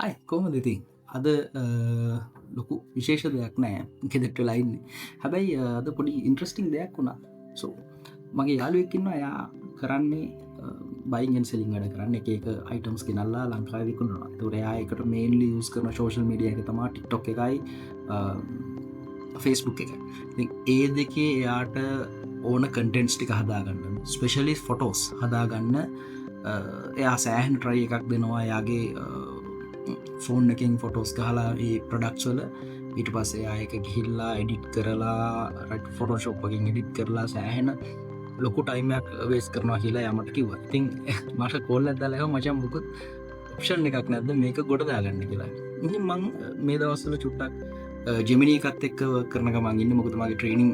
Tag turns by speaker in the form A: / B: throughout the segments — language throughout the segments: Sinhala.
A: හයි කොහොමද ඉතින් අද ලොකු විශේෂ දෙයක් නෑ ගෙදෙට්ට ලයින්නේ හැබැයි අද පොඩි ඉන්ට්‍රස්ටිං දෙයක් වුණා සෝ මගේ යාළුවෙක්කින්න එයා කරන්නේ බයිගෙන් සෙලින් වැඩ කරන්න එක අයිටම්ස් ගෙනල්ලා ලංකාව විකුණනවා තුර එයා එකට මේන්ලි යස් කරන ශෝෂල් මඩිය එක තමා ටික්ටොක් එකයි ෆේස්බුක් එක ඒ දෙකේ එයාට ඕන කටෙන්ට්ස් ටික හදාගන්න ස්පෙශලිස් ෆොටෝස් හදාගන්න එයා සෑහන් ට්‍රයි එකක් දෙනවා යාගේ ෆෝන් එකින් ෆොටෝස් ගහලා ඒ ප්‍රඩක්ස්වල ඊට පස්සේ ආයක ගිහිල්ලා එඩිට් කරලා රට ෆොටෝශෝප්පකින් එඩිට් කරලා සෑහෙන ලොකු ටයිමයක් වේස් කරනවා කියලා යමට කිව ඉතින් මට කොල්ල ඇදලහ මචම් මුකුත් ඔප්ෂන් එකක් නැද මේක ගොඩදාගන්න කියලා මං මේ දවස්සල චුට්ටක් ජෙමිනීකත් එක්ක කරනක මගන්න මොකතුමගේ ට්‍රේනිං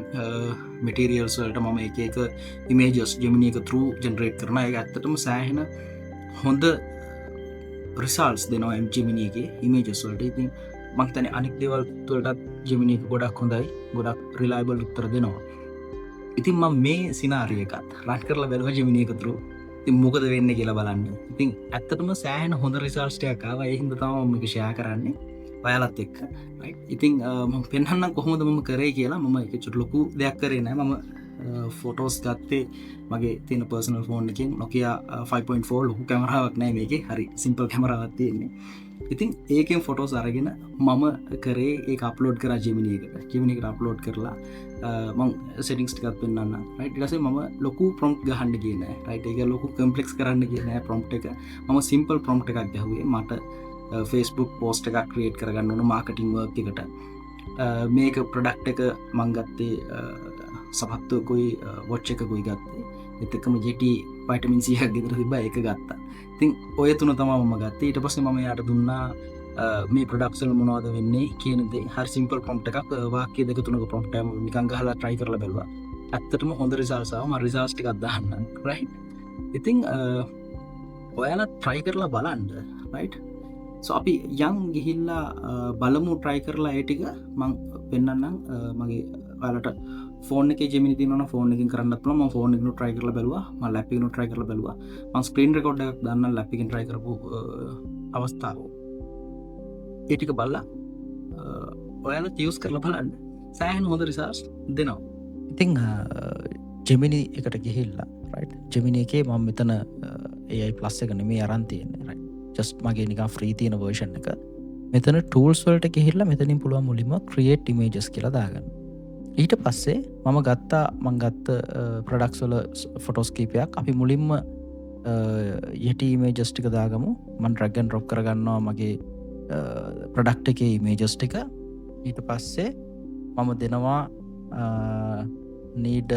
A: මටිරියල්ස්වලට මම එක ඉමේජස් ජෙමිනි එක තරු ජනරේට් කරන එක ඇත්තටම සෑහෙන හොඳ රිසල්ස් දෙනවා ජෙමිනිගේ ඉමේජස්වලට ඉතින් මංතන අනික් දෙවල් තුළටත් ජෙමිනික ගොඩක් හොඳයි ගොඩක් රිලායිබල් උත්තර දෙනවා ඉතින් ම මේ සිනාරියකත් රට් කරලා බැලව ජෙමිනි එකතුරු ති මොකද වෙන්න කියලා බලන්න ඉතින් ඇත්තටම සෑහන හොඳ රිසල්ස්ටයක්කාව එහින්ද තම ෂයා කරන්නේ පයලත් එක්ක ඉතින් පෙන්හන්න කොහොමද මම කරේ කියලා මම එක චුටලොකු දෙයක් කරේ නෑ මම ෆොටෝස් ගත්තේ මගේ තියෙන පර්සනල් ෆෝන් එකින් නොකිය 5.4 ලොකු කැමරාවක් නෑ මේක හරි සිම්පල් කැමරාවත් තියෙන්නේ ඉතින් ඒකෙන් ෆොටෝස් අරගෙන මම කරේ ඒ අප්ලෝඩ් කර ජිමිනිකට අප්ලෝඩ් කරලා මං සෙටික්ස් ටිකත් පෙන්න්න ටසේ මම ලොකු ප්‍රොම්ප් ගහන්න කියන රයිට එක ලොකු කම්පලෙක්ස් කරන්න කියන ප්‍රොම්ප් එක මම සිම්පල් ප්‍රොම්ප් එකක් ගැහුවේ මට ෆස්බුක් පෝස්ට එකක් ක්‍රියේට් කරගන්න ඕන මාර්කටිං වර්ක් එකට මේක ප්‍රඩක්් එක මංගත්තේ සපත්තුකොයි වොච්ච එකකුයි ගත්තේ එතකම ජෙට පයිටමින් සිහක් ගෙදර තිබ එක ගත්තා තින් ඔය තුන තම ම ගත්තේ ඊට පස්සේ මම යට දුන්නා මේ ප්‍රඩක්සල් මොනවාද වෙන්නේ කියනදේ හරි සිම්පල් ප්‍රොම්ට් එකක් වාක්‍ය දෙක තුනක ප්‍රොම්ට්ම නිකංගහලා ට්‍රයි කරල බැලවා ඇත්තටම හොඳ රිසාල්සාාව රිසාස්ටි අදහන්න රයි ඉතිං ඔයාලා ට්‍රයි කරලා බලන්ඩ රයිට් අපි යං ගිහිල්ලා බලමු ට්‍රයි කරලා ඒටික මං පෙන්න්නම් මගේ ඔයාලට ෆෝන එක ජෙමිනි න ෆෝන එක කරන්න ම ෆෝන එක ට්‍රයි කරල බැලවා ම ලැපි ට්‍රයි කරල බැලවා ම ස්ක්‍රීන් රකෝඩ් එකක් දන්න ලැපිකින් ට්‍රයි කරපු අවස්ථාව ඒටික බල්ලා ඔයාල තියස් කරල බලන්න සෑහන් හොඳ රිසාස් දෙනවා
B: ඉතිං ජෙමිනි එකට ගිහිල්ලා ජෙමිනි එකේ මම මෙතන ඒයි ප්ලස් එක නෙමේ අරන්තියන්නේ ජස්් මගේ නික ෆ්‍රී තියෙන වර්ෂන් එක මෙතන ටූල්ස් වලට ගිහිල්ලා මෙතනින් පුළුවන් මුලින්ම ක්‍රියේට් ඉමේජස් කියලා දාගන්න ඊට පස්සේ මම ගත්තා මංගත්ත ප්‍රඩක්ස්වල ෆොටෝස් කීපයක් අපි මුලින්ම යටි ඉමේජස් ටික දාගමු මන් රැගන් රොප් කරගන්නවා මගේ ප්‍රඩක්් එකේ ඉමේජස් ටික ඊට පස්සේ මම දෙනවා need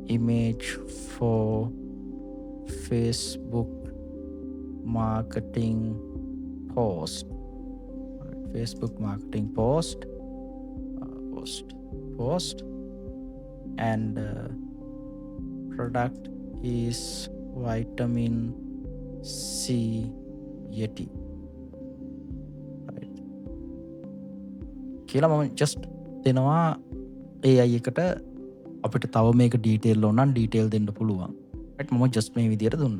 B: image for Facebook marketing post Facebook marketing post and product is vitamin C yeti කියලා මම ජස්ට් දෙනවා ඒ අයි එකට අපිට තව මේක ඩීටේල් ඕනන් ඩීටේල් දෙන්න පුළුවන් මම ජස්ට් මේ විදියට දුන්න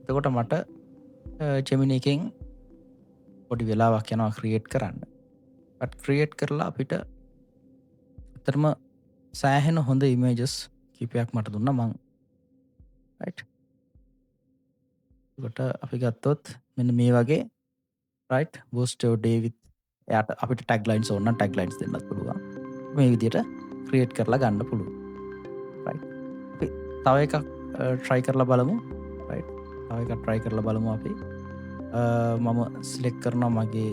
B: එතකොට මට ජෙමිනි එකෙන් පොඩි වෙලාවක් යනවා ක්‍රියේට් කරන්න ක්‍රියේට් කරලා අපිට අතරම සෑහෙන හොඳ ඉමේජස් කීපයක් මට දුන්න මං ට අපි ගත්තොත් මෙන්න මේ වගේ රයිට් බෝස්ටෝ ඩේවිත් යට අපිට ටැග්ලයින්ස් ඕන්න ටැග්ලයින්ස් දෙන්නත් පුළුවන් මේ විදියට ක්‍රියේට් කරලා ගන්න පුළුවන් තව එකක් ට්‍රයි කරලා බලමු තව එක ට්‍රයි කරලා බලමු අපි මම සිලෙක් කරනවා මගේ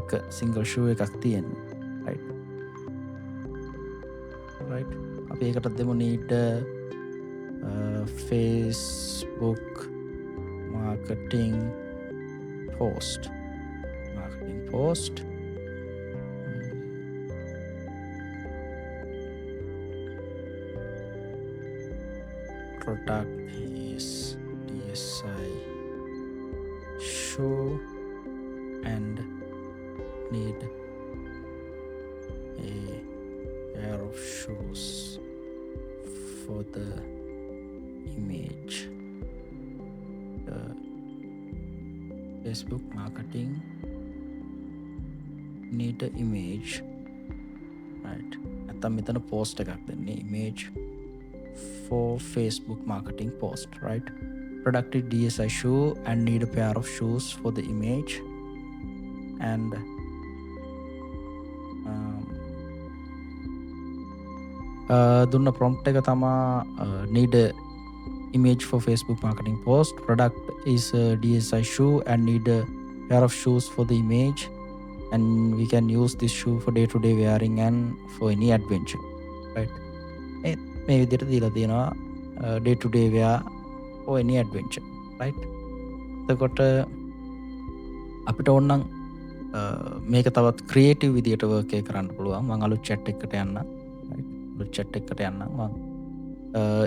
B: එක සිංගල් ෂූ එකක් තියෙන්නේ අපි ඒකට දෙමු නීට Facebook marketing post product is DSI shoe and need a pair of shoes for the image. The Facebook marketing need a image, right? නැත්තම් මෙතන post එකක් දෙන්නේ image for Facebook marketing post, right? Product is DSI shoe and need a pair of shoes for the image, and දුන්න prompt එක තමා need a image for Facebook marketing post. Product is a DSI shoe and need a pair of shoes for the image, and we can use this shoe for day-to-day wearing and for any adventure, right? මේ විදිහට දීලා තියෙනවා day-to-day wear for any adventure, right? එතකොට අපිට ඕනනම් මේක තවත් ක්‍රියේටිව් විදිහට වර්ක් එක කරන්න පුළුවන්. මම අලුත් chat එකකට යන්න, right? අලුත් chat එකකට යන්න මම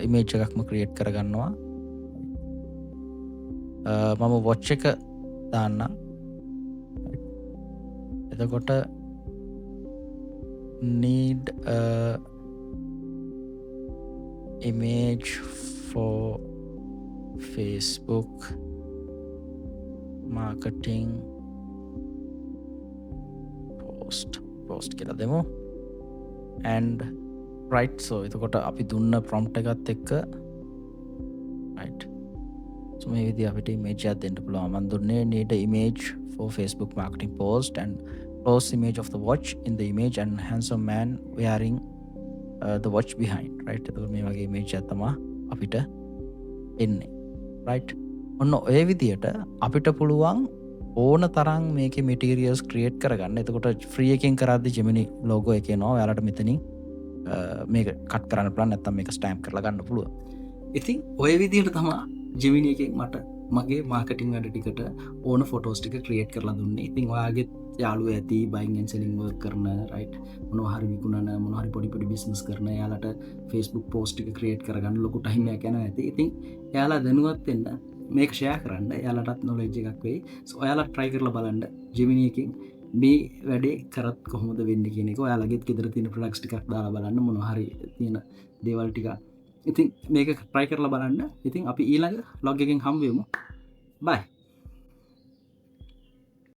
B: ඉමේජ් එකක්ම ක්‍රියේට් කරගන්නවා. මම watch එක දාන්න. එතකොට need a image for Facebook marketing post කියලා දෙමු. and right, so එතකොට අපි දුන්න prompt එකත් එක්ක right, so මේ විදිහ අපිට image එකක් දෙන්න පුළුවන්. මම දුන්නේ need a image for Facebook marketing post and close image of the watch in the image and handsome man wearing the watch behind, right? එතකොට මේ වගේ image එකක් තමයි අපිට එන්නේ, right? ඔන්න ඔය විදිහට අපිට පුළුවන් ඕන තරම් මේකේ materials create කරගන්න. එතකොට free එකෙන් කරද්දි Gemini logo එක එනවා. ඔයාලට මෙතනින් මේක කට් කරන්න පුළුවන්, නැත්නම් මේක ස්ටෑම්ප් කරලා ගන්න පුළුවන්.
A: ඉතින් ඔය විදිහට තමයි Gemini එකෙන් මට මගේ මාකටිං වැඩ ටිකට ඕන ෆොටෝස් ටික ක්‍රියේට් කරලා දුන්නේ. ඉතින් ඔයාගේ යාළුවෝ ඇති බයින් ඇන්ඩ් සෙලින් වර්ක් කරන, රයිට්, මොනවා හරි විකුණන, මොනවා හරි පොඩි බිස්නස් කරන යාලට Facebook post ටික ක්‍රියේට් කරගන්න ලොකු ටයිම් එකක් යනවා ඇති. ඉතින් එයාලා දැනුවත් වෙන්න මේක ෂෙයා කරන්න. එයාලටත් knowledge එකක් වෙයි. සෝ ඔයාලා try කරලා බලන්න Gemini එකෙන් මේ වැඩේ කරත් කොහොමද වෙන්නේ කියන එක. ඔයාලගෙත් ගෙදර තියෙන products ටිකක් දාලා බලන්න, මොනවා හරි තියෙන දේවල් ටික. ඉතින් මේක try කරලා බලන්න. ඉතින් අපි ඊළඟ vlog එකෙන් හම්බ වෙමු. bye.